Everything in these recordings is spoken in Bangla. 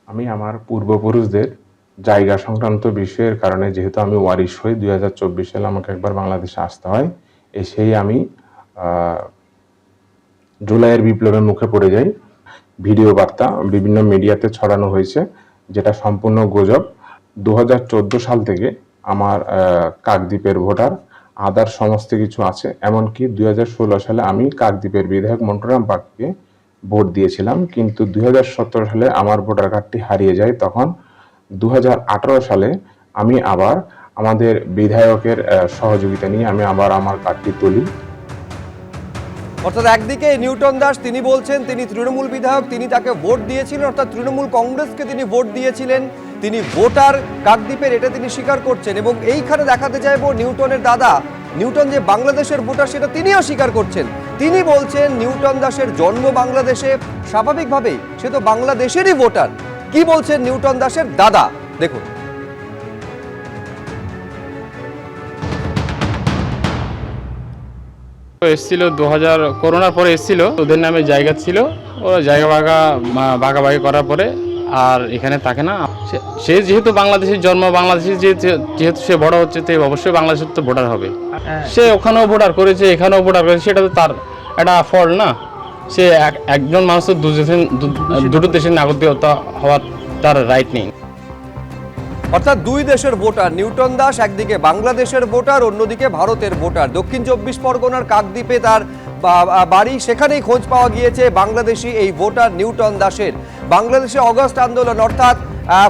আমি আমার পূর্বপুরুষদের জায়গা সংক্রান্ত বিষয়ের কারণে যেহেতু আমি ওয়ারিশ হই 2024 সালে আমাকে একবার বাংলাদেশে আসতে হয়, এসেই আমি জুলাইয়ের বিপ্লবের মুখে পড়ে যাই। ভিডিও বার্তা বিভিন্ন মিডিয়াতে ছড়ানো হয়েছে, যেটা সম্পূর্ণ গুজব। 2014 সাল থেকে আমার কাকদ্বীপের ভোটার আদার সমস্ত কিছু আছে। এমনকি 2016 সালে আমি কাকদ্বীপের বিধায়ক মন্টুরাম পাককে ভোট দিয়েছিলাম, কিন্তু 2017 সালে আমার ভোটার কার্ডটি হারিয়ে যায়। তখন 2018 সালে আমি আবার আমাদের বিধায়কের সহযোগিতা নিয়ে আমি আবার আমার কার্ডটি তুলি। অর্থাৎ একদিকে নিউটন দাস তিনি বলছেন তিনি তৃণমূল বিধায়ক, তিনি তাকে ভোট দিয়েছিলেন, অর্থাৎ তৃণমূল কংগ্রেসকে তিনি ভোট দিয়েছিলেন, তিনি ভোটার কাকদ্বীপের, এটা তিনি স্বীকার করছেন। এবং এইখানে দেখাতে চাইবো নিউটনের দাদা, নিউটন যে বাংলাদেশের ভোটার সেটা তিনিও স্বীকার করছেন। তিনি বলছেন নিউটন দাসের জন্ম বাংলাদেশে, স্বাভাবিকভাবেই সে তো বাংলাদেশেরই ভোটার। কি বলছেন নিউটন দাসের দাদা, দেখুন। এসেছিল 2000 করোনার পরে এসেছিল, ওদের নামে জায়গা ছিল, ওরা জায়গা ভাগাভাগি করার পরে আর এখানে থাকে না। সে যেহেতু বাংলাদেশের জন্ম, বাংলাদেশে যেহেতু সে বড় হচ্ছে, তো অবশ্যই বাংলাদেশের তো ভোটার হবে। সে ওখানেও ভোটার করেছে, এখানেও ভোটার করেছে, সেটা তো তার একটা ফল না। সে একজন মানুষ তো দুটো দেশের নাগরিকতা হওয়ার তার রাইট নেই। অর্থাৎ দুই দেশের ভোটার নিউটন দাস, একদিকে বাংলাদেশের ভোটার, অন্যদিকে ভারতের ভোটার। দক্ষিণ 24 পরগনার কাকদ্বীপে তার বাড়ি, সেখানেই খোঁজ পাওয়া গিয়েছে বাংলাদেশি এই ভোটার নিউটন দাসের। বাংলাদেশে অগস্ট আন্দোলন অর্থাৎ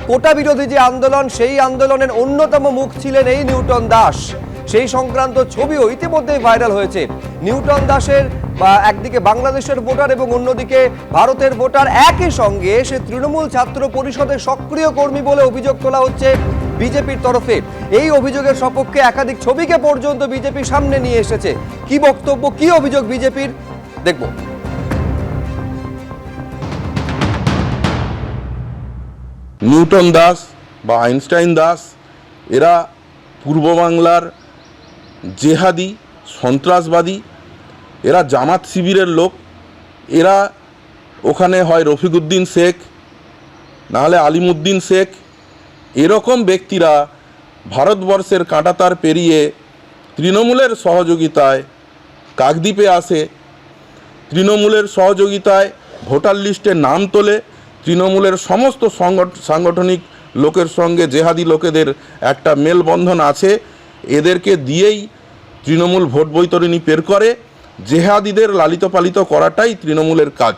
কোটা বিরোধী যে আন্দোলন, সেই আন্দোলনের অন্যতম মুখ ছিলেন এই নিউটন দাস। সেই সংক্রান্ত ছবিও ইতিমধ্যেই ভাইরাল হয়েছে। নিউটন দাসের একদিকে বাংলাদেশের ভোটার এবং অন্যদিকে ভারতের ভোটার, একই সঙ্গে সে তৃণমূল ছাত্র পরিষদের সক্রিয় কর্মী বলে অভিযোগ তোলা হচ্ছে বিজেপির তরফে। এই অভিযোগের সপক্ষে একাধিক ছবিকে পর্যন্ত বিজেপি সামনে নিয়ে এসেছে। কি বক্তব্য, কি অভিযোগ বিজেপির, দেখব। নিউটন দাস বা আইনস্টাইন দাস এরা পূর্ব বাংলার জেহাদি, সন্ত্রাসবাদী, এরা জামাত শিবিরের লোক। এরা ওখানে হয় রফিকুদ্দিন শেখ, নাহলে আলিমুদ্দিন শেখ, এরকম ব্যক্তিরা ভারতবর্ষের কাঁটাতার পেরিয়ে তৃণমূলের সহযোগিতায় কাকদ্বীপে আসে, তৃণমূলের সহযোগিতায় ভোটার লিস্টে নাম তোলে। তৃণমূলের সমস্ত সাংগঠনিক লোকের সঙ্গে জেহাদি লোকেদের একটা মেলবন্ধন আছে, এদেরকে দিয়েই তৃণমূল ভোট বৈতরণী বের করে। জেহাদিদের লালিত পালিত করাটাই তৃণমূলের কাজ।